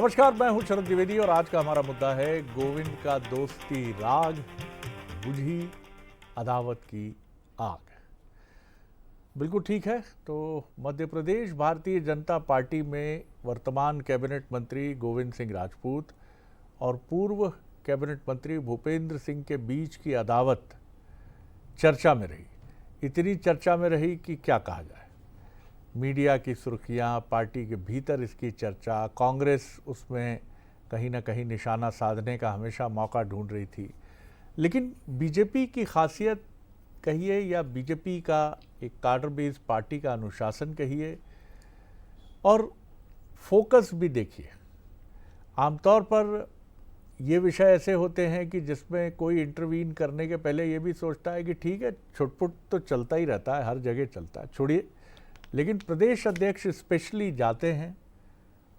नमस्कार, मैं हूं शरद द्विवेदी और आज का हमारा मुद्दा है गोविंद का दोस्ती राग, बुझी अदावत की आग। बिल्कुल ठीक है। तो मध्य प्रदेश भारतीय जनता पार्टी में वर्तमान कैबिनेट मंत्री गोविंद सिंह राजपूत और पूर्व कैबिनेट मंत्री भूपेंद्र सिंह के बीच की अदावत चर्चा में रही। इतनी चर्चा में रही कि क्या कहा जाए। मीडिया की सुर्खियां, पार्टी के भीतर इसकी चर्चा, कांग्रेस उसमें कहीं ना कहीं निशाना साधने का हमेशा मौका ढूंढ रही थी। लेकिन बीजेपी की खासियत कहिए या बीजेपी का एक कार्डर बेस पार्टी का अनुशासन कहिए और फोकस भी देखिए। आमतौर पर ये विषय ऐसे होते हैं कि जिसमें कोई इंटरवीन करने के पहले ये भी सोचता है कि ठीक है, छुटपुट तो चलता ही रहता है, हर जगह चलता है, छोड़िए। लेकिन प्रदेश अध्यक्ष स्पेशली जाते हैं,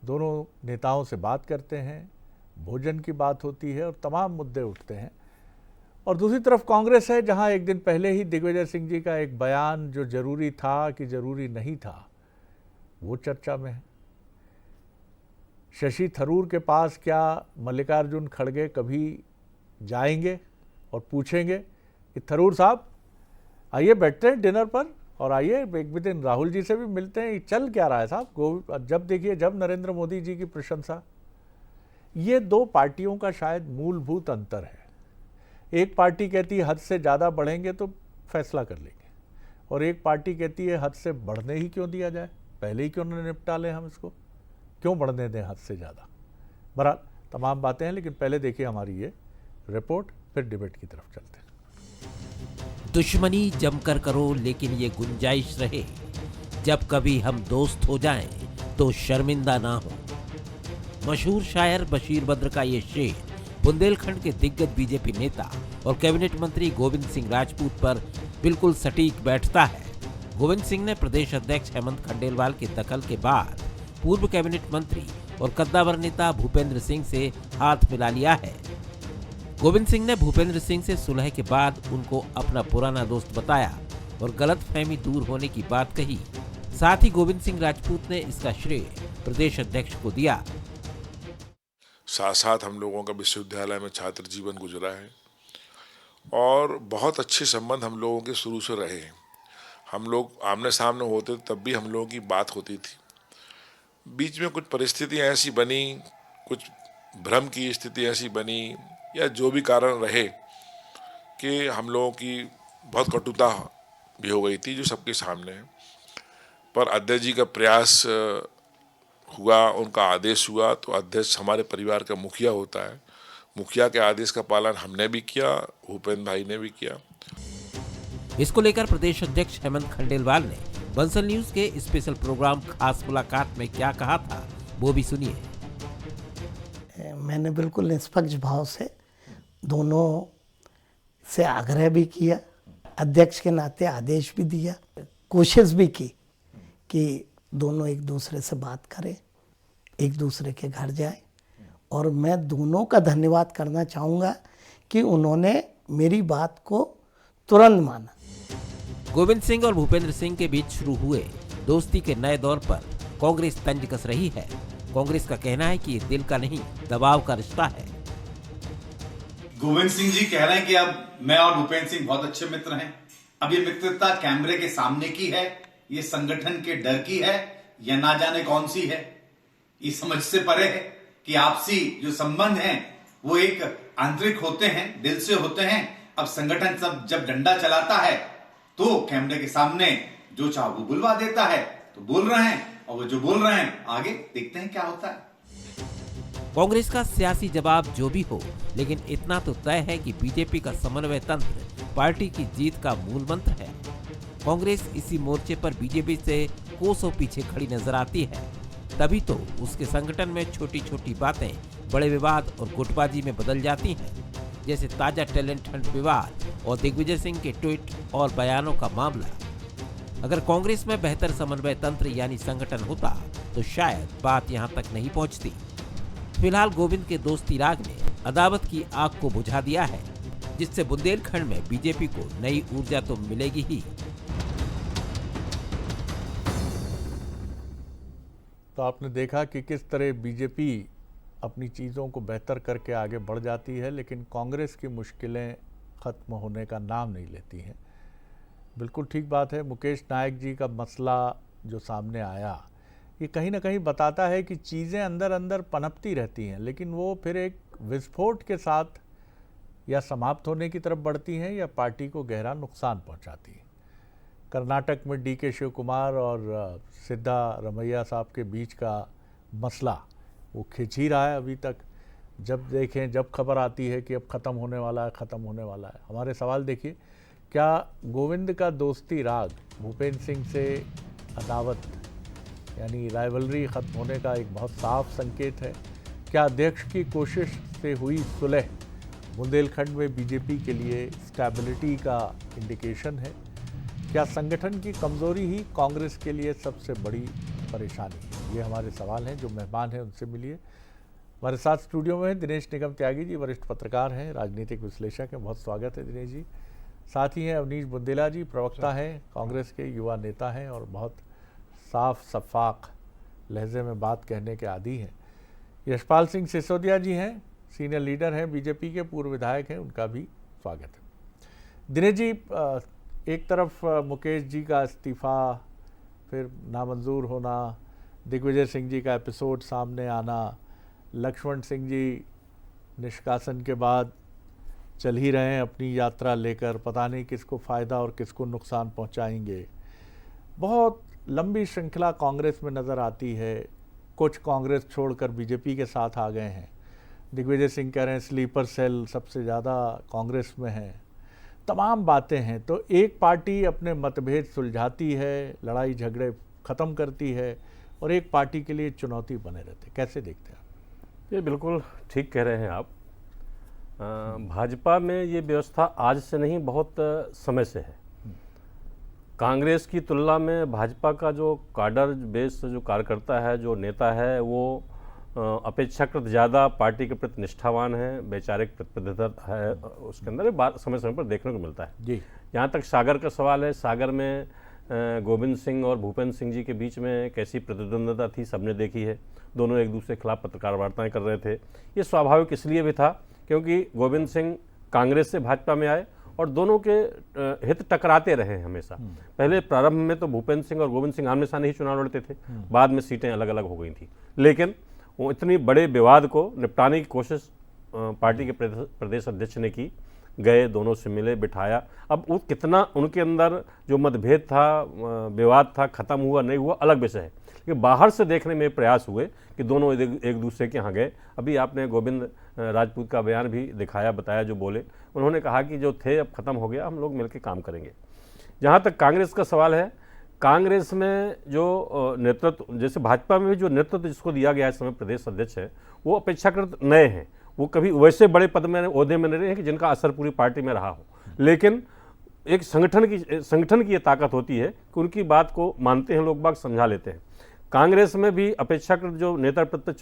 दोनों नेताओं से बात करते हैं, भोजन की बात होती है और तमाम मुद्दे उठते हैं। और दूसरी तरफ कांग्रेस है, जहां एक दिन पहले ही दिग्विजय सिंह जी का एक बयान जो जरूरी था कि जरूरी नहीं था, वो चर्चा में है। शशि थरूर के पास क्या मल्लिकार्जुन खड़गे कभी जाएंगे और पूछेंगे कि थरूर साहब आइए बैठते हैं डिनर पर और आइए एक भी दिन राहुल जी से भी मिलते हैं, चल क्या रहा है साहब। जब देखिए, जब नरेंद्र मोदी जी की प्रशंसा। ये दो पार्टियों का शायद मूलभूत अंतर है। एक पार्टी कहती है हद से ज़्यादा बढ़ेंगे तो फैसला कर लेंगे, और एक पार्टी कहती है हद से बढ़ने ही क्यों दिया जाए, पहले ही क्यों न निपटा लें हम इसको, क्यों बढ़ने दें हद से ज़्यादा। बहरहाल तमाम बातें हैं, लेकिन पहले देखिए हमारी ये रिपोर्ट, फिर डिबेट की तरफ चलते हैं। दुश्मनी जमकर करो, लेकिन ये गुंजाइश रहे जब कभी हम दोस्त हो जाएं तो शर्मिंदा ना हो। मशहूर शायर बशीर बद्र का ये शेर बुंदेलखंड के दिग्गज बीजेपी नेता और कैबिनेट मंत्री गोविंद सिंह राजपूत पर बिल्कुल सटीक बैठता है। गोविंद सिंह ने प्रदेश अध्यक्ष हेमंत खंडेलवाल के दखल के बाद पूर्व कैबिनेट मंत्री और कद्दावर नेता भूपेंद्र सिंह से हाथ मिला लिया है। गोविंद सिंह ने भूपेंद्र सिंह से सुलह के बाद उनको अपना पुराना दोस्त बताया और गलतफहमी दूर होने की बात कही। साथ ही गोविंद सिंह राजपूत ने इसका श्रेय प्रदेश अध्यक्ष को दिया। साथ साथ हम लोगों का विश्वविद्यालय में छात्र जीवन गुजरा है और बहुत अच्छे संबंध हम लोगों के शुरू से रहे हैं। हम लोग आमने सामने होते तब भी हम लोगों की बात होती थी। बीच में कुछ परिस्थितियां ऐसी बनी, कुछ भ्रम की स्थिति ऐसी बनी, या जो भी कारण रहे कि हम लोगों की बहुत कटुता भी हो गई थी, जो सबके सामने है। पर अध्यक्ष जी का प्रयास हुआ, उनका आदेश हुआ, तो अध्यक्ष हमारे परिवार का मुखिया होता है। मुखिया के आदेश का पालन हमने भी किया, भूपेंद्र भाई ने भी किया। इसको लेकर प्रदेश अध्यक्ष हेमंत खंडेलवाल ने बंसल न्यूज के स्पेशल प्रोग्राम खास मुलाकात में क्या कहा था, वो भी सुनिए। मैंने बिल्कुल निष्पक्ष भाव से दोनों से आग्रह भी किया, अध्यक्ष के नाते आदेश भी दिया, कोशिश भी की कि दोनों एक दूसरे से बात करें, एक दूसरे के घर जाएं। और मैं दोनों का धन्यवाद करना चाहूँगा कि उन्होंने मेरी बात को तुरंत माना। गोविंद सिंह और भूपेंद्र सिंह के बीच शुरू हुए दोस्ती के नए दौर पर कांग्रेस तंज कस रही है। कांग्रेस का कहना है कि ये दिल का नहीं, दबाव का रिश्ता है। गोविंद सिंह जी कह रहे हैं कि अब मैं और भूपेंद्र सिंह बहुत अच्छे मित्र हैं। अब ये मित्रता कैमरे के सामने की है, ये संगठन के डर की है, या ना जाने कौन सी है। ये समझ से परे है कि आपसी जो संबंध हैं वो एक आंतरिक होते हैं, दिल से होते हैं। अब संगठन सब जब डंडा चलाता है तो कैमरे के सामने जो चाह वो बुलवा देता है, तो बोल रहे हैं, और वो जो बोल रहे हैं आगे देखते हैं क्या होता है। कांग्रेस का सियासी जवाब जो भी हो, लेकिन इतना तो तय है कि बीजेपी का समन्वय तंत्र पार्टी की जीत का मूल मंत्र है। कांग्रेस इसी मोर्चे पर बीजेपी से कोसों पीछे खड़ी नजर आती है। तभी तो उसके संगठन में छोटी छोटी बातें बड़े विवाद और गुटबाजी में बदल जाती हैं, जैसे ताजा टैलेंट हंट विवाद और दिग्विजय सिंह के ट्वीट और बयानों का मामला। अगर कांग्रेस में बेहतर समन्वय तंत्र यानी संगठन होता तो शायद बात यहाँ तक नहीं पहुँचती। फिलहाल गोविंद के दोस्ती राग ने अदावत की आग को बुझा दिया है, जिससे बुंदेलखंड में बीजेपी को नई ऊर्जा तो मिलेगी ही। तो आपने देखा कि किस तरह बीजेपी अपनी चीज़ों को बेहतर करके आगे बढ़ जाती है, लेकिन कांग्रेस की मुश्किलें ख़त्म होने का नाम नहीं लेती हैं। बिल्कुल ठीक बात है। मुकेश नायक जी का मसला जो सामने आया, ये कहीं ना कहीं बताता है कि चीज़ें अंदर अंदर पनपती रहती हैं, लेकिन वो फिर एक विस्फोट के साथ या समाप्त होने की तरफ बढ़ती हैं या पार्टी को गहरा नुकसान पहुंचाती हैं। कर्नाटक में डीके शिव कुमार और सिद्धारमैया साहब के बीच का मसला वो खिंच ही रहा है अभी तक। जब देखें, जब खबर आती है कि अब ख़त्म होने वाला है, ख़त्म होने वाला है। हमारे सवाल देखिए, क्या गोविंद का दोस्ती राग भूपेंद्र सिंह से अदावत यानी राइवलरी ख़त्म होने का एक बहुत साफ संकेत है? क्या अध्यक्ष की कोशिश से हुई सुलह बुंदेलखंड में बीजेपी के लिए स्टेबिलिटी का इंडिकेशन है? क्या संगठन की कमज़ोरी ही कांग्रेस के लिए सबसे बड़ी परेशानी है? ये हमारे सवाल हैं। जो मेहमान हैं उनसे मिलिए। हमारे साथ स्टूडियो में दिनेश निगम त्यागी जी, वरिष्ठ पत्रकार हैं, राजनीतिक विश्लेषक हैं। बहुत स्वागत है दिनेश जी। साथ ही हैं अवनीश बुंदेला जी, प्रवक्ता हैं, कांग्रेस के युवा नेता हैं और बहुत साफ शफाक लहजे में बात कहने के आदी हैं। यशपाल सिंह सिसोदिया जी हैं, सीनियर लीडर हैं बीजेपी के, पूर्व विधायक हैं, उनका भी स्वागत है। दिनेश जी, एक तरफ मुकेश जी का इस्तीफ़ा फिर नामंजूर होना, दिग्विजय सिंह जी का एपिसोड सामने आना, लक्ष्मण सिंह जी निष्कासन के बाद चल ही रहे हैं अपनी यात्रा लेकर, पता नहीं किसको फ़ायदा और किसको नुकसान पहुंचाएंगे। बहुत लंबी श्रृंखला कांग्रेस में नज़र आती है। कुछ कांग्रेस छोड़कर बीजेपी के साथ आ गए हैं। दिग्विजय सिंह कह रहे हैं स्लीपर सेल सबसे ज़्यादा कांग्रेस में है। तमाम बातें हैं। तो एक पार्टी अपने मतभेद सुलझाती है, लड़ाई झगड़े ख़त्म करती है, और एक पार्टी के लिए चुनौती बने रहते। कैसे देखते हैं आप? ये बिल्कुल ठीक कह रहे हैं आप। भाजपा में ये व्यवस्था आज से नहीं, बहुत समय से है। कांग्रेस की तुलना में भाजपा का जो काडर बेस, जो कार्यकर्ता है, जो नेता है, वो अपेक्षाकृत ज़्यादा पार्टी के प्रति निष्ठावान है, वैचारिक प्रतिबद्धता है उसके अंदर, समय समय पर देखने को मिलता है जी। यहाँ तक सागर का सवाल है, सागर में गोविंद सिंह और भूपेंद्र सिंह जी के बीच में कैसी प्रतिद्वंद्विता थी सबने देखी है। दोनों एक दूसरे के खिलाफ पत्रकार वार्ताएं कर रहे थे। ये स्वाभाविक इसलिए भी था क्योंकि गोविंद सिंह कांग्रेस से भाजपा में आए और दोनों के हित टकराते रहे हैं हमेशा। पहले प्रारंभ में तो भूपेंद्र सिंह और गोविंद सिंह आमने सामने ही चुनाव लड़ते थे, बाद में सीटें अलग अलग हो गई थी। लेकिन वो इतनी बड़े विवाद को निपटाने की कोशिश पार्टी के प्रदेश अध्यक्ष ने की, गए, दोनों से मिले, बिठाया। अब वो कितना उनके अंदर जो मतभेद था, विवाद था, खत्म हुआ नहीं हुआ अलग विषय है, लेकिन बाहर से देखने में प्रयास हुए कि दोनों एक दूसरे के यहाँ गए। अभी आपने गोविंद राजपूत का बयान भी दिखाया, बताया, जो बोले, उन्होंने कहा कि जो थे अब खत्म हो गया, हम लोग मिलकर काम करेंगे। जहाँ तक कांग्रेस का सवाल है, कांग्रेस में जो नेतृत्व, जैसे भाजपा में भी जो नेतृत्व जिसको दिया गया है इस समय प्रदेश अध्यक्ष है, वो अपेक्षाकृत नए हैं। वो कभी वैसे बड़े पद में, ओहदे में नहीं रहे कि जिनका असर पूरी पार्टी में रहा हो, लेकिन एक संगठन की ये ताकत होती है कि उनकी बात को मानते हैं लोग, बाग समझा लेते हैं। कांग्रेस में भी अपेक्षाकृत जो नेता प्रतिपक्ष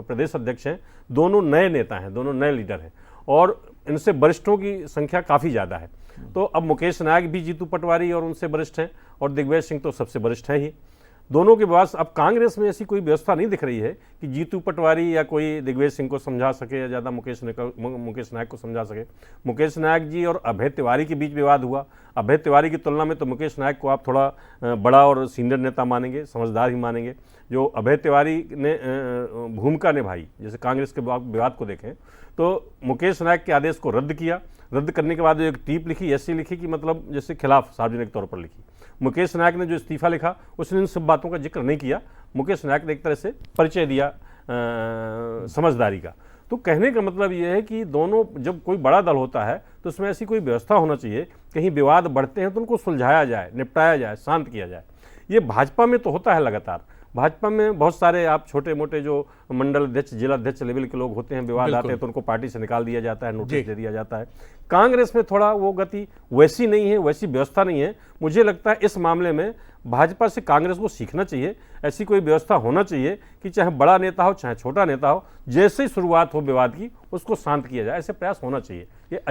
प्रदेश अध्यक्ष हैं, दोनों नए नेता हैं, दोनों नए लीडर हैं और इनसे वरिष्ठों की संख्या काफ़ी ज़्यादा है। तो अब मुकेश नायक भी जीतू पटवारी और उनसे वरिष्ठ हैं और दिग्विजय सिंह तो सबसे वरिष्ठ हैं ही। दोनों के पास अब कांग्रेस में ऐसी कोई व्यवस्था नहीं दिख रही है कि जीतू पटवारी या कोई दिग्विजय सिंह को समझा सके या ज़्यादा मुकेश नायक को समझा सके। मुकेश नायक जी और अभय तिवारी के बीच विवाद हुआ। अभय तिवारी की तुलना में तो मुकेश नायक को आप थोड़ा बड़ा और सीनियर नेता मानेंगे, समझदार ही मानेंगे। जो अभय तिवारी ने भूमिका निभाई, जैसे कांग्रेस के विवाद को देखें तो मुकेश नायक के आदेश को रद्द किया। रद्द करने के बाद एक टीप लिखी, ऐसी लिखी कि मतलब जैसे खिलाफ सार्वजनिक तौर पर लिखी। मुकेश नायक ने जो इस्तीफा लिखा उसने इन सब बातों का जिक्र नहीं किया। मुकेश नायक ने एक तरह से परिचय दिया समझदारी का। तो कहने का मतलब ये है कि दोनों, जब कोई बड़ा दल होता है तो उसमें ऐसी कोई व्यवस्था होना चाहिए, कहीं विवाद बढ़ते हैं तो उनको सुलझाया जाए, निपटाया जाए, शांत किया जाए। ये भाजपा में तो होता है लगातार। भाजपा में बहुत सारे आप छोटे मोटे जो मंडल अध्यक्ष, जिला अध्यक्ष लेवल के लोग होते हैं, विवाद आते हैं तो उनको पार्टी से निकाल दिया जाता है, नोटिस दे दिया जाता है। कांग्रेस में थोड़ा वो गति वैसी नहीं है, वैसी व्यवस्था नहीं है। मुझे लगता है इस मामले में भाजपा से कांग्रेस को सीखना चाहिए। ऐसी कोई व्यवस्था होना चाहिए कि चाहे बड़ा नेता हो चाहे छोटा नेता हो, जैसे ही शुरुआत हो विवाद की उसको शांत किया जाए। ऐसे प्रयास होना चाहिए। ये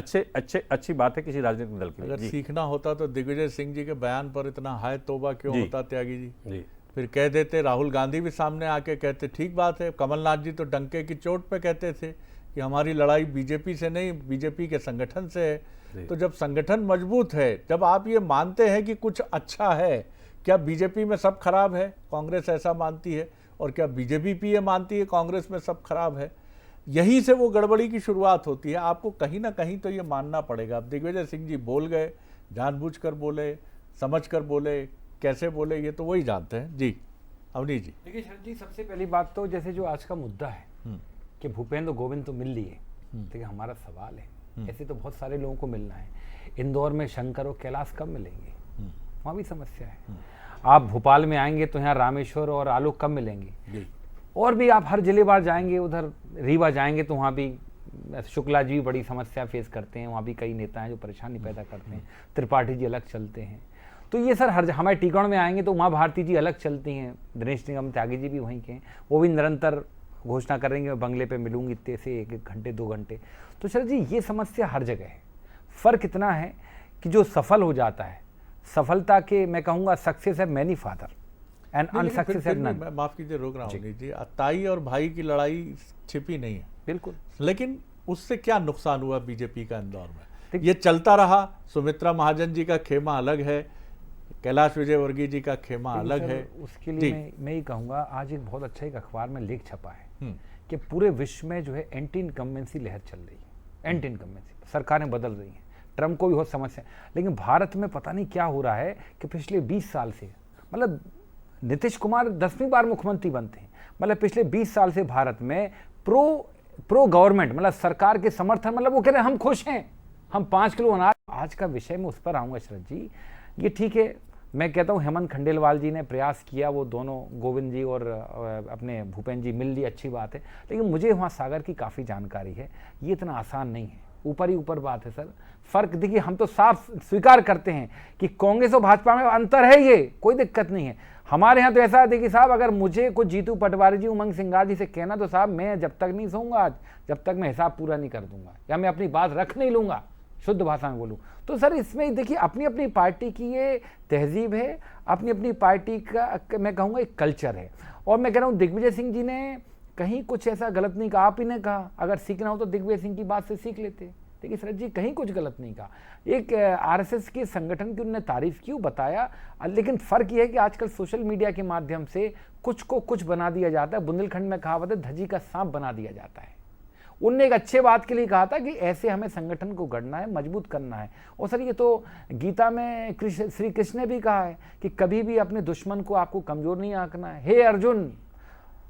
अच्छी बात है किसी राजनीतिक दल की। अगर सीखना होता तो दिग्विजय सिंह जी के बयान पर इतना हाय तोबा क्यों होता त्यागी जी? फिर कह देते, राहुल गांधी भी सामने आके कहते ठीक बात है। कमलनाथ जी तो डंके की चोट पे कहते थे कि हमारी लड़ाई बीजेपी से नहीं, बीजेपी के संगठन से है। तो जब संगठन मजबूत है, जब आप ये मानते हैं कि कुछ अच्छा है, क्या बीजेपी में सब खराब है? कांग्रेस ऐसा मानती है। और क्या बीजेपी ये मानती है कांग्रेस में सब खराब है? यहीं से वो गड़बड़ी की शुरुआत होती है। आपको कहीं ना कहीं तो ये मानना पड़ेगा। अब दिग्विजय सिंह जी बोल गए, जानबूझकर बोले, समझकर बोले, कैसे बोले, ये तो वही जानते हैं। जी अवनीश जी। देखिए शरद जी, सबसे पहली बात तो जैसे जो आज का मुद्दा है कि भूपेंद्र गोविंद तो मिल लिए, देखिए हमारा सवाल है, ऐसे तो बहुत सारे लोगों को मिलना है। इंदौर में शंकर और कैलाश कब मिलेंगे? वहाँ भी समस्या है। आप भोपाल में आएंगे तो यहाँ रामेश्वर और आलोक कब मिलेंगे? और भी आप हर जिले बार जाएंगे, उधर रीवा जाएंगे तो वहाँ भी शुक्ला जी भी बड़ी समस्या फेस करते हैं। वहाँ भी कई नेता हैं जो परेशानी पैदा करते हैं। त्रिपाठी जी अलग चलते हैं। तो ये सर हर हमारे टीकौर में आएंगे तो उमा भारती जी अलग चलती हैं। दिनेश निगम त्यागी जी भी वहीं के हैं। वो भी निरंतर घोषणा करेंगे मैं बंगले पे मिलूंगी इतने से 1 घंटे 2 घंटे। तो शरद जी ये समस्या हर जगह है। फ़र्क इतना है कि जो सफल हो जाता है, सफलता के मैं कहूँगा सक्सेस है मैनी फादर एंड अनसक्सेस है नन। माफ कीजिए, रोक रहा हूँ जी। ताई और भाई की लड़ाई छिपी नहीं है, बिल्कुल। लेकिन उससे क्या नुकसान हुआ बीजेपी का इंदौर में? ये चलता रहा। सुमित्रा महाजन जी का खेमा अलग है, कैलाश विजयवर्गीय जी का खेमा अलग है। उसके लिए मैं ही कहूँगा, आज एक बहुत अच्छा एक अखबार में लेख छपा है कि पूरे विश्व में जो है एंटी इनकम्बेंसी लहर चल रही है। एंटी इनकम्बेंसी सरकारें बदल रही हैं, ट्रम्प को भी बहुत समस्या, लेकिन भारत में पता नहीं क्या हो रहा है कि पिछले 20 साल से, मतलब नीतीश कुमार 10वीं बार मुख्यमंत्री बनते हैं, मतलब पिछले 20 साल से भारत में प्रो गवर्नमेंट, मतलब सरकार के समर्थन, मतलब वो कह रहे हैं हम खुश हैं, हम 5 किलो अनाज। आज का विषय में उस पर आऊँगा शरद जी। ये ठीक है, मैं कहता हूँ हेमंत खंडेलवाल जी ने प्रयास किया, वो दोनों गोविंद जी और अपने भूपेंद्र जी मिल लिए, अच्छी बात है। लेकिन मुझे वहाँ सागर की काफ़ी जानकारी है, ये इतना आसान नहीं है। ऊपर ही ऊपर बात है सर। फर्क देखिए, हम तो साफ स्वीकार करते हैं कि कांग्रेस और भाजपा में अंतर है, ये कोई दिक्कत नहीं है। हमारे यहाँ तो ऐसा है, देखिए साहब, अगर मुझे कुछ जीतू पटवारी जी, उमंग सिंगार जी से कहना, तो साहब मैं जब तक नहीं सोऊंगा आज, जब तक मैं हिसाब पूरा नहीं कर दूंगा या मैं अपनी बात रख नहीं लूंगा, शुद्ध भाषा में बोलूँ तो। सर इसमें देखिए अपनी अपनी पार्टी की ये तहजीब है, अपनी अपनी पार्टी का मैं कहूँगा एक कल्चर है। और मैं कह रहा हूँ दिग्विजय सिंह जी ने कहीं कुछ ऐसा गलत नहीं कहा। आप ही ने कहा अगर सीखना हो तो दिग्विजय सिंह की बात से सीख लेते। देखिए शरद जी कहीं कुछ गलत नहीं कहा। एक आरएसएस के संगठन की उन्होंने तारीफ की, बताया, लेकिन फ़र्क ये है कि आजकल सोशल मीडिया के माध्यम से कुछ को कुछ बना दिया जाता है। बुंदेलखंड में कहावत है, धजी का सांप बना दिया जाता है। उनने एक अच्छे बात के लिए कहा था कि ऐसे हमें संगठन को गढ़ना है, मजबूत करना है। और सर ये तो गीता में श्री कृष्ण ने भी कहा है कि कभी भी अपने दुश्मन को आपको कमज़ोर नहीं आंकना है। हे अर्जुन,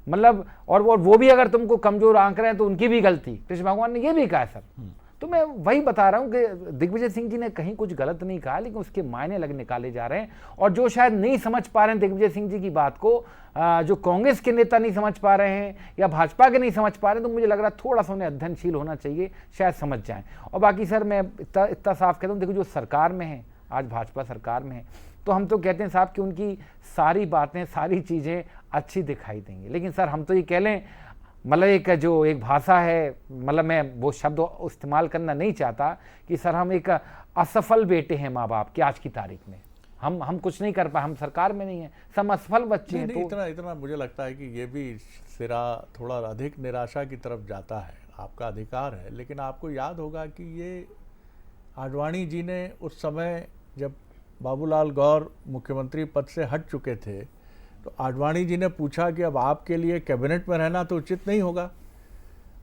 मतलब और वो भी अगर तुमको कमज़ोर आंक रहे हैं तो उनकी भी गलती, कृष्ण भगवान ने ये भी कहा है सर। तो मैं वही बता रहा हूँ कि दिग्विजय सिंह जी ने कहीं कुछ गलत नहीं कहा, लेकिन उसके मायने निकाले जा रहे हैं। और जो शायद नहीं समझ पा रहे हैं दिग्विजय सिंह जी की बात को, जो कांग्रेस के नेता नहीं समझ पा रहे हैं या भाजपा के नहीं समझ पा रहे हैं, तो मुझे लग रहा है थोड़ा सा उन्हें अध्ययनशील होना चाहिए, शायद समझ जाएं। और बाकी सर मैं इतना साफ कहता हूँ, देखो जो सरकार में है, आज भाजपा सरकार में है, तो हम तो कहते हैं साहब कि उनकी सारी बातें, सारी चीज़ें अच्छी दिखाई देंगी। लेकिन सर हम तो ये कह लें, मतलब एक जो एक भाषा है, मतलब मैं वो शब्द इस्तेमाल करना नहीं चाहता कि सर हम एक असफल बेटे हैं माँ बाप की आज की तारीख में। हम कुछ नहीं कर पाए, हम सरकार में नहीं है, सब असफल बच्चे हैं। तो इतना मुझे लगता है कि ये भी सिरा थोड़ा अधिक निराशा की तरफ जाता है। आपका अधिकार है, लेकिन आपको याद होगा कि ये आडवाणी जी ने उस समय जब बाबूलाल गौर मुख्यमंत्री पद से हट चुके थे, तो आडवाणी जी ने पूछा कि अब आपके लिए कैबिनेट में रहना तो उचित नहीं होगा,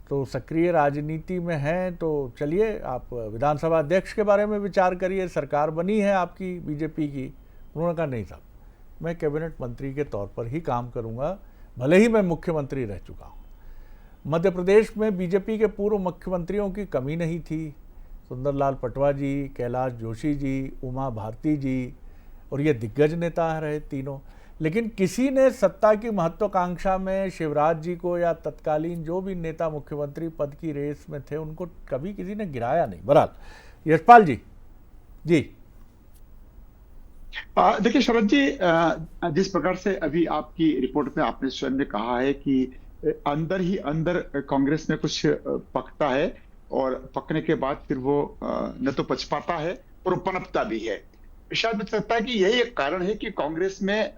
तो सक्रिय राजनीति में हैं, तो चलिए आप विधानसभा अध्यक्ष के बारे में विचार करिए, सरकार बनी है आपकी बीजेपी की। उन्होंने कहा नहीं साहब, मैं कैबिनेट मंत्री के तौर पर ही काम करूंगा, भले ही मैं मुख्यमंत्री रह चुका हूं। मध्य प्रदेश में बीजेपी के पूर्व मुख्यमंत्रियों की कमी नहीं थी, सुंदरलाल पटवा जी, कैलाश जोशी जी, उमा भारती जी, और ये दिग्गज नेता रहे तीनों। लेकिन किसी ने सत्ता की महत्वाकांक्षा में शिवराज जी को या तत्कालीन जो भी नेता मुख्यमंत्री पद की रेस में थे, उनको कभी किसी ने गिराया नहीं। बहरहाल यशपाल जी। जी देखिए शरद जी, जिस प्रकार से अभी आपकी रिपोर्ट में आपने स्वयं ने कहा है कि अंदर ही अंदर कांग्रेस में कुछ पकता है और पकने के बाद फिर वो न तो पच पाता है और पनपता भी है। शायद मुझे लगता है कि यही एक कारण है कि कांग्रेस में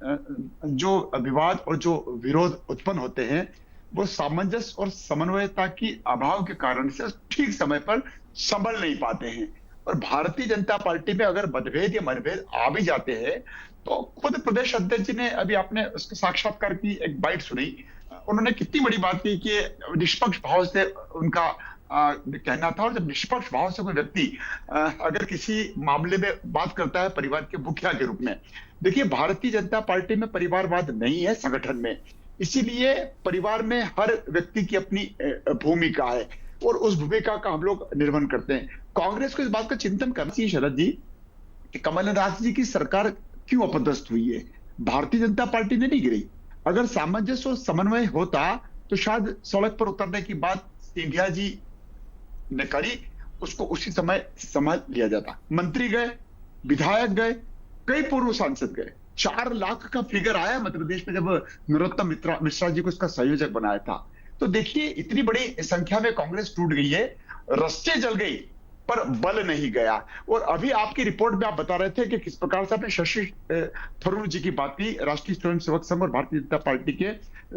जो विवाद और जो विरोध उत्पन्न होते हैं वो सामंजस्य और समन्वयता की अभाव के कारण से ठीक समय पर संभल नहीं पाते हैं। और भारतीय जनता पार्टी में अगर मतभेद या मनभेद आ भी जाते हैं तो खुद प्रदेश अध्यक्ष जी ने, अभी आपने उसके साक्षात्कार की एक बाइट सुनी, उन्होंने कितनी बड़ी बात की कि निष्पक्ष भाव से उनका कहना था। और जब निष्पक्ष भाव से कोई व्यक्ति अगर किसी मामले में बात करता है परिवार के मुखिया के रूप में, देखिए भारतीय जनता पार्टी में परिवारवाद नहीं है संगठन में, इसीलिए परिवार में हर व्यक्ति की अपनी भूमिका है और उस भूमिका का हम लोग निर्वहन करते हैं। कांग्रेस को इस बात का चिंतन करना चाहिए शरद जी कि कमलनाथ जी की सरकार क्यों अपदस्थ हुई है, भारतीय जनता पार्टी ने नहीं गिरी। अगर सामंजस्य और समन्वय होता तो शायद सड़क पर उतरने की बात सिंधिया जी ने करी, उसको उसी समय समझ लिया जाता। मंत्री गए, विधायक गए, कई पूर्व सांसद गए, 4 लाख का फिगर आया मध्य प्रदेश में जब नरोत्तम मिश्रा जी को इसका संयोजक बनाया था। तो देखिए इतनी बड़ी संख्या में कांग्रेस टूट गई है, रस्ते जल गई पर बल नहीं गया। और अभी आपकी रिपोर्ट में आप बता रहे थे कि किस प्रकार से आपने शशि थरूर जी की बात की, राष्ट्रीय स्वयंसेवक संघ और भारतीय जनता पार्टी के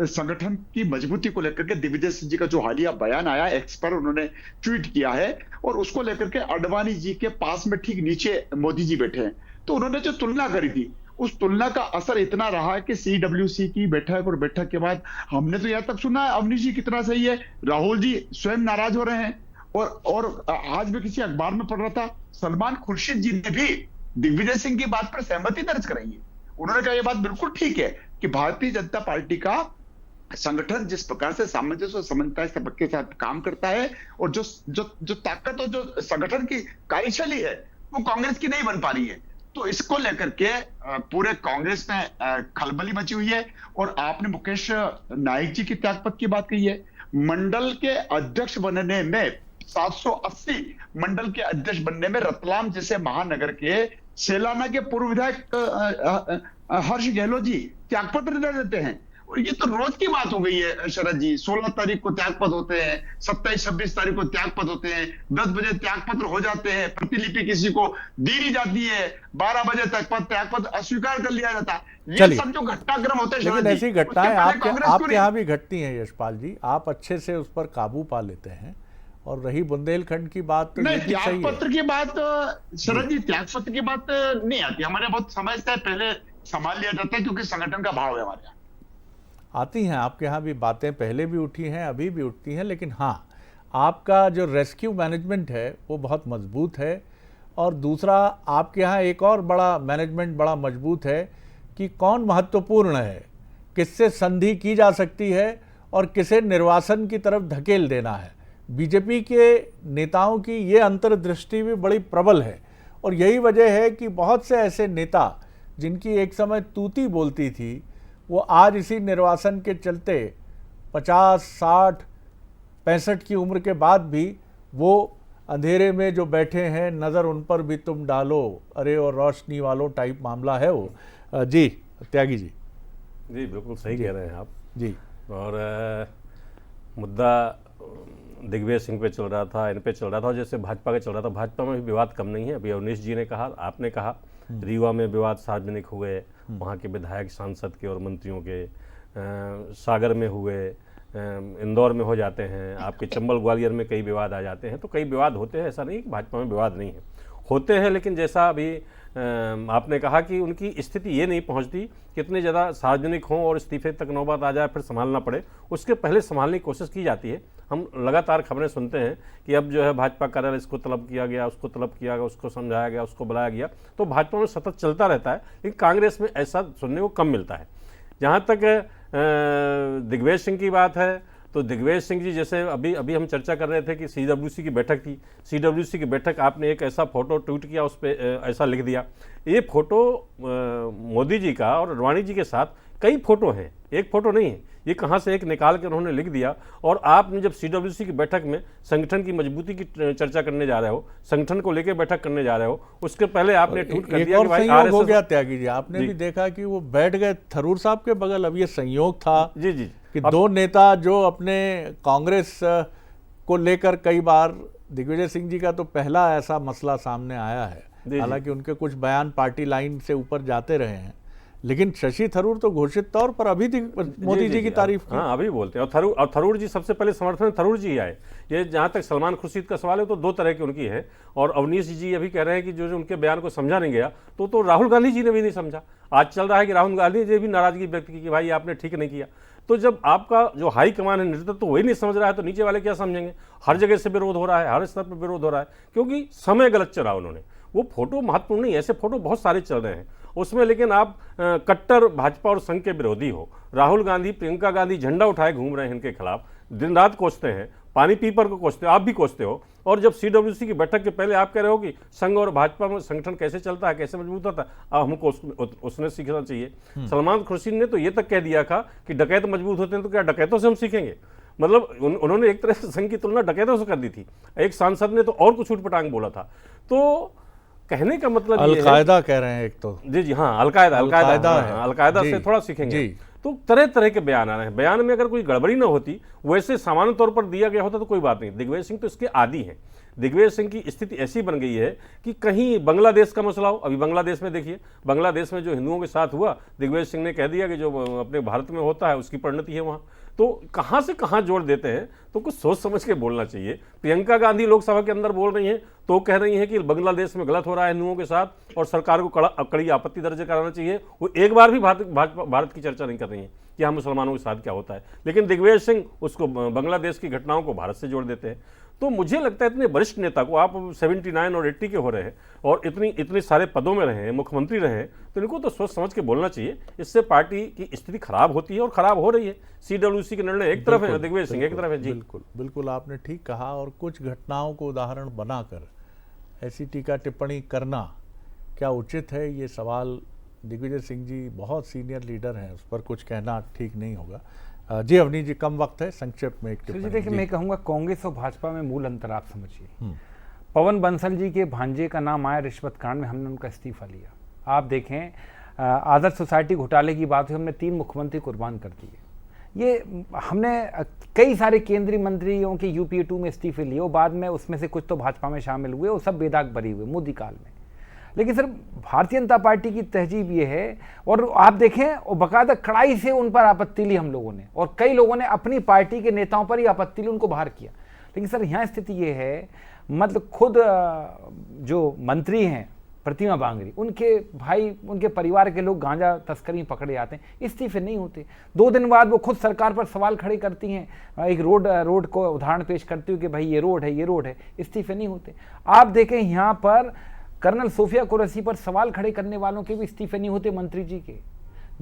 संगठन की मजबूती को लेकर के दिग्विजय सिंह जी का जो हालिया बयान आया एक्स पर उन्होंने ट्वीट किया है, और उसको लेकर के अडवाणी जी के पास में ठीक नीचे मोदी जी बैठे हैं, तो उन्होंने जो तुलना करी थी उस तुलना का असर इतना रहा कि CWC की बैठक और बैठक के बाद हमने तो यहां तक सुना है अवनीश जी कितना सही है, राहुल जी स्वयं नाराज हो रहे हैं। और आज भी किसी अखबार में पढ़ रहा था सलमान खुर्शीद जी ने भी दिग्विजय सिंह की बात पर सहमति दर्ज कराई है। उन्होंने कहा यह बात बिल्कुल ठीक है कि भारतीय जनता पार्टी का संगठन जिस प्रकार से सामंजस्य और समन्वय के साथ काम करता है और जो ताकत और जो संगठन की कार्यशैली है वो कांग्रेस की नहीं बन पा रही है। तो इसको लेकर के पूरे कांग्रेस में खलबली मची हुई है। और आपने मुकेश नाइक जी की त्यागपत्र की बात कही है, मंडल के अध्यक्ष बनने में 780 मंडल के अध्यक्ष बनने में रतलाम जैसे महानगर के सेलाना के पूर्व विधायक हर्ष गहलोत जी त्यागपत्र दे देते हैं। और ये तो रोज की बात हो गई है शरद जी, 16 तारीख को त्यागपत्र होते हैं, 27-26 तारीख को त्यागपत्र होते हैं, 10 बजे त्यागपत्र हो जाते हैं, प्रतिलिपि किसी को दी नहीं जाती है, 12 बजे तक त्यागपत्र अस्वीकार कर लिया जाता है। ये सब जो घटनाक्रम होते हैं लेकिन शरद जी, ऐसी घटनाएं उसके पहले कांग्रेस क्यों आपके नहीं? यहाँ भी घटती हैं यशपाल जी, आप अच्छे से उस पर काबू पा लेते हैं। और रही बुंदेलखंड की बात तो नहीं, ये भी सही है। त्यागपत्र की बात शरद जी, त्यागपत्र की बात नहीं आती हमारे, बहुत समय से पहले संभाल लिया जाता है क्योंकि संगठन का भाव है हमारे यहाँ। आती हैं आपके यहाँ भी बातें, पहले भी उठी हैं, अभी भी उठती हैं, लेकिन हाँ, आपका जो रेस्क्यू मैनेजमेंट है वो बहुत मजबूत है। और दूसरा, आपके यहाँ एक और बड़ा मैनेजमेंट बड़ा मजबूत है कि कौन महत्वपूर्ण है, किससे संधि की जा सकती है और किसे निर्वासन की तरफ धकेल देना है। बीजेपी के नेताओं की ये अंतर्दृष्टि भी बड़ी प्रबल है और यही वजह है कि बहुत से ऐसे नेता जिनकी एक समय तूती बोलती थी वो आज इसी निर्वासन के चलते 50, 60, 65 की उम्र के बाद भी वो अंधेरे में जो बैठे हैं, नज़र उन पर भी तुम डालो, अरे और रोशनी वालों टाइप मामला है वो। जी त्यागी जी। जी बिल्कुल सही कह रहे हैं आप जी। और मुद्दा दिग्विजय सिंह पे चल रहा था, इन पे चल रहा था, और जैसे भाजपा का चल रहा था, भाजपा में भी विवाद कम नहीं है। अभी अवनीश जी ने कहा, आपने कहा रीवा में विवाद सार्वजनिक हुए, वहाँ के विधायक सांसद के और मंत्रियों के, सागर में हुए, इंदौर में हो जाते हैं, आपके चंबल ग्वालियर में कई विवाद आ जाते हैं। तो कई विवाद होते हैं, ऐसा नहीं कि भाजपा में विवाद नहीं है, होते हैं। लेकिन जैसा अभी आपने कहा कि उनकी स्थिति ये नहीं पहुंचती कि इतने ज़्यादा सार्वजनिक हों और इस्तीफे तक नौबत आ जाए फिर संभालना पड़े, उसके पहले संभालने की कोशिश की जाती है। हम लगातार खबरें सुनते हैं कि अब जो है भाजपा कार्यालय इसको तलब किया गया, उसको तलब किया गया, उसको समझाया गया, उसको बुलाया गया। तो भाजपा में सतत चलता रहता है, लेकिन कांग्रेस में ऐसा सुनने को कम मिलता है। जहाँ तक दिग्विजय सिंह की बात है तो दिग्विजय सिंह जी, जैसे अभी हम चर्चा कर रहे थे कि CWC की बैठक थी, CWC की बैठक, आपने एक ऐसा फोटो ट्वीट किया, उस पर ऐसा लिख दिया। ये फोटो मोदी जी का और अडवाणी जी के साथ कई फोटो हैं, एक फोटो नहीं है, ये कहाँ से एक निकाल के उन्होंने लिख दिया। और आपने जब CWC की बैठक में संगठन की मजबूती की चर्चा करने जा रहे हो, संगठन को लेकर बैठक करने जा रहे हो, उसके पहले आपने ट्वीट कर दिया कि भाई संयोग हो गया त्यागी जी। आपने भी देखा कि वो बैठ गए थरूर साहब के बगल। अब ये संयोग था जी जी कि दो नेता जो अपने कांग्रेस को लेकर कई बार, दिग्विजय सिंह जी का तो पहला ऐसा मसला सामने आया है जी। हालांकि उनके कुछ बयान पार्टी लाइन से ऊपर जाते रहे हैं, लेकिन शशि थरूर तो घोषित तौर पर अभी तक मोदी जी की तारीफ की। हाँ, अभी बोलते हैं। और थरूर जी सबसे पहले समर्थन में थरूर जी आए। ये जहाँ तक सलमान खुर्शीद का सवाल है तो दो तरह की उनकी है, और अवनीश जी अभी कह रहे हैं कि जो उनके बयान को समझा नहीं गया, तो राहुल गांधी जी ने भी नहीं समझा। आज चल रहा है कि राहुल गांधी जी भी नाराजगी व्यक्त की कि भाई आपने ठीक नहीं किया। तो जब आपका जो हाई कमान है, नेतृत्व तो वही नहीं समझ रहा है, तो नीचे वाले क्या समझेंगे? हर जगह से विरोध हो रहा है, हर स्तर पर विरोध हो रहा है, क्योंकि समय गलत चला उन्होंने। वो फोटो महत्वपूर्ण नहीं, ऐसे फोटो बहुत सारे चल रहे हैं उसमें, लेकिन आप कट्टर भाजपा और संघ के विरोधी हो। राहुल गांधी, प्रियंका गांधी झंडा उठाए घूम रहे हैं इनके खिलाफ, दिन रात कोसते हैं, पानी पीपर को कोसते हो, आप भी कोसते हो। और जब CWC की बैठक के पहले आप कह रहे हो कि संघ और भाजपा में संगठन कैसे चलता है, कैसे मजबूत होता है, अब हमको उसने सीखना चाहिए। सलमान खुर्शीद ने तो ये तक कह दिया था कि डकैत मजबूत होते हैं, तो क्या डकैतों से हम सीखेंगे? मतलब उन्होंने एक तरह से संघ की तुलना डकैतों से कर दी थी। एक सांसद ने तो और कुछ उठपटांग बोला था। तो कहने का मतलब अलकायदा कह रहे हैं एक तो। जी हाँ, अलकायदा से थोड़ा सीखेंगे। तो तरह तरह के बयान आ रहे हैं। बयान में अगर कोई गड़बड़ी ना होती, वैसे सामान्य तौर पर दिया गया होता तो कोई बात नहीं। दिग्विजय सिंह तो इसके आदी हैं। दिग्विजय सिंह की स्थिति ऐसी बन गई है कि कहीं बांग्लादेश का मसला हो, अभी बांग्लादेश में देखिए, बांग्लादेश में जो हिंदुओं के साथ हुआ, दिग्विजय सिंह ने कह दिया कि जो अपने भारत में होता है उसकी परिणति है वहाँ। तो कहाँ से कहाँ जोड़ देते हैं, तो कुछ सोच समझ के बोलना चाहिए। प्रियंका गांधी लोकसभा के अंदर बोल रही हैं, तो कह रही हैं कि बांग्लादेश में गलत हो रहा है हिंदुओं के साथ और सरकार को कड़ी आपत्ति दर्ज कराना चाहिए। वो एक बार भी भारत की चर्चा नहीं कर रही हैं कि हम मुसलमानों के साथ क्या होता है, लेकिन दिग्विजय सिंह उसको बांग्लादेश की घटनाओं को भारत से जोड़ देते हैं। तो मुझे लगता है इतने वरिष्ठ नेता को, आप 79 और 80 के हो रहे हैं और इतने सारे पदों में रहे हैं, मुख्यमंत्री रहे हैं, तो इनको तो सोच समझ के बोलना चाहिए। इससे पार्टी की स्थिति खराब होती है और खराब हो रही है। CWC के निर्णय एक तरफ है, दिग्विजय सिंह एक तरफ है। जी बिल्कुल आपने ठीक कहा। और कुछ घटनाओं को उदाहरण बनाकर ऐसी टीका टिप्पणी करना क्या उचित है, ये सवाल दिग्विजय सिंह जी बहुत सीनियर लीडर हैं, उस पर कुछ कहना ठीक नहीं होगा। जी अवनी जी, कम वक्त है, संक्षेप में एक टिप्पणी। देखिए, मैं कहूँगा कांग्रेस और भाजपा में मूल अंतर आप समझिए। पवन बंसल जी के भांजे का नाम आया रिश्वत कांड में, हमने उनका इस्तीफा लिया। आप देखें, आदर्श सोसाइटी घोटाले की बात हुई, हमने 3 मुख्यमंत्री कुर्बान कर दिए। ये हमने कई सारे केंद्रीय मंत्रियों के UPA 2 में इस्तीफे लिए और बाद में उसमें से कुछ तो भाजपा में शामिल हुए, वो सब बेदाग बरी हुए मोदी काल में। लेकिन सर, भारतीय जनता पार्टी की तहजीब ये है, और आप देखें, और बाकायदा कड़ाई से उन पर आपत्ति ली हम लोगों ने, और कई लोगों ने अपनी पार्टी के नेताओं पर ही आपत्ति ली, उनको बाहर किया। लेकिन सर, यहाँ स्थिति ये है, मतलब खुद जो मंत्री हैं प्रतिमा बांगरी, उनके भाई, उनके परिवार के लोग गांजा तस्करी में पकड़े जाते हैं, इस्तीफे नहीं होते। 2 दिन बाद वो खुद सरकार पर सवाल खड़े करती हैं, एक रोड को उदाहरण पेश करती हूँ कि भाई ये रोड है, इस्तीफे नहीं होते। आप देखें, यहाँ पर कर्नल सोफिया कुरैशी पर सवाल खड़े करने वालों के भी इस्तीफे नहीं होते, मंत्री जी के।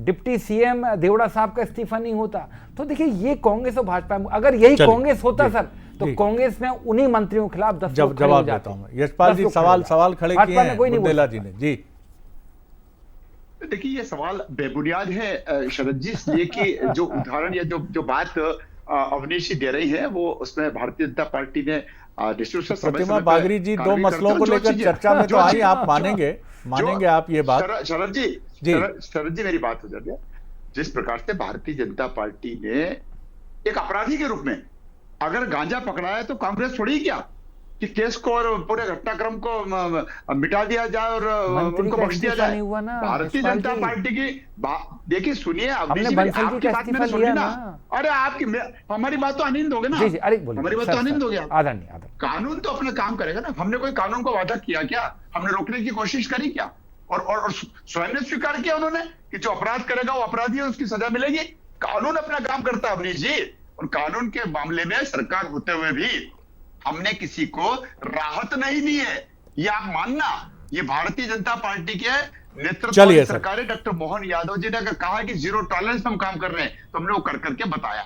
डिप्टी CM देवड़ा साहब का इस्तीफा नहीं होता। तो देखिए, ये कांग्रेस और भाजपा, अगर यही कांग्रेस होता सर, तो कांग्रेस में उन्हीं मंत्रियों के खिलाफ 10 जवाब देता हूं। यशपाल जी, सवाल खड़े किए हैं बुंदेला जी ने। जी देखिए, ये सवाल बेबुनियाद है शरद जी, इसलिए कि जो उदाहरण या जो बात अवनीश जी दे रही है, वो उसमें भारतीय जनता पार्टी ने प्रतिमा बागरी जी 2 मसलों को लेकर चर्चा में तो आई, आप मानेंगे आप ये बात? शरद जी मेरी बात हो जाती है। जिस प्रकार से भारतीय जनता पार्टी ने एक अपराधी के रूप में अगर गांजा पकड़ा है, तो कांग्रेस छोड़ी क्या कि केस को और पूरे घटनाक्रम को मिटा दिया जाए और उनको बख्श दिया जाए? भारतीय जनता पार्टी की देखिए, सुनिए, आपकी बात मैंने सुनी ना। अरे हमारी बात तो आनंद दोगे ना? हमारी बात तो आनंद दोगे आप? कानून तो अपना काम करेगा ना। हमने कोई कानून को वादा किया क्या? हमने रोकने की कोशिश करी क्या? और स्वयं ने स्वीकार किया उन्होंने कि जो अपराध करेगा वो अपराधी है, उसकी सजा मिलेगी। कानून अपना काम करता है अवनीश जी, और कानून के मामले में सरकार होते हुए भी हमने किसी को राहत नहीं दी है। ये आप मानना, ये भारतीय जनता पार्टी के नेतृत्व में सरकार, डॉक्टर मोहन यादव जी ने अगर कहा है कि 0 टॉलरेंस हम काम कर रहे हैं, तो हमने वो कर करके बताया।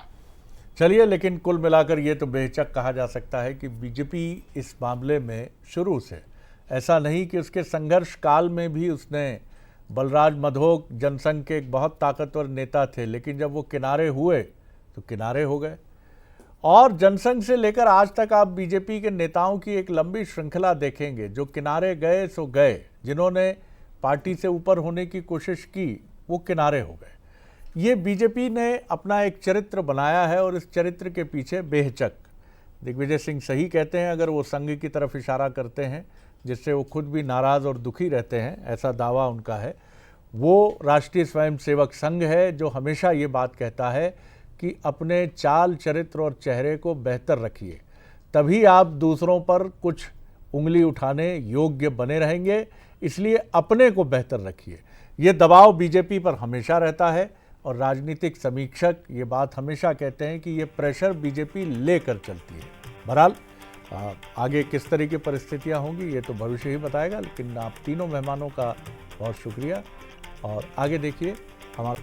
चलिए, लेकिन कुल मिलाकर ये तो बेहिचक कहा जा सकता है कि बीजेपी इस मामले में शुरू से, ऐसा नहीं कि उसके संघर्ष काल में भी उसने, बलराज मधोक जनसंघ के एक बहुत ताकतवर नेता थे, लेकिन जब वो किनारे हुए तो किनारे हो गए। और जनसंघ से लेकर आज तक आप बीजेपी के नेताओं की एक लंबी श्रृंखला देखेंगे, जो किनारे गए सो गए, जिन्होंने पार्टी से ऊपर होने की कोशिश की वो किनारे हो गए। ये बीजेपी ने अपना एक चरित्र बनाया है और इस चरित्र के पीछे बेहिचक दिग्विजय सिंह सही कहते हैं, अगर वो संघ की तरफ इशारा करते हैं जिससे वो खुद भी नाराज़ और दुखी रहते हैं, ऐसा दावा उनका है, वो राष्ट्रीय स्वयंसेवक संघ है, जो हमेशा ये बात कहता है कि अपने चाल चरित्र और चेहरे को बेहतर रखिए, तभी आप दूसरों पर कुछ उंगली उठाने योग्य बने रहेंगे, इसलिए अपने को बेहतर रखिए। ये दबाव बीजेपी पर हमेशा रहता है और राजनीतिक समीक्षक ये बात हमेशा कहते हैं कि ये प्रेशर बीजेपी लेकर चलती है। बहरहाल आगे किस तरह की परिस्थितियां होंगी ये तो भविष्य ही बताएगा, लेकिन आप तीनों मेहमानों का बहुत शुक्रिया और आगे देखिए हमारा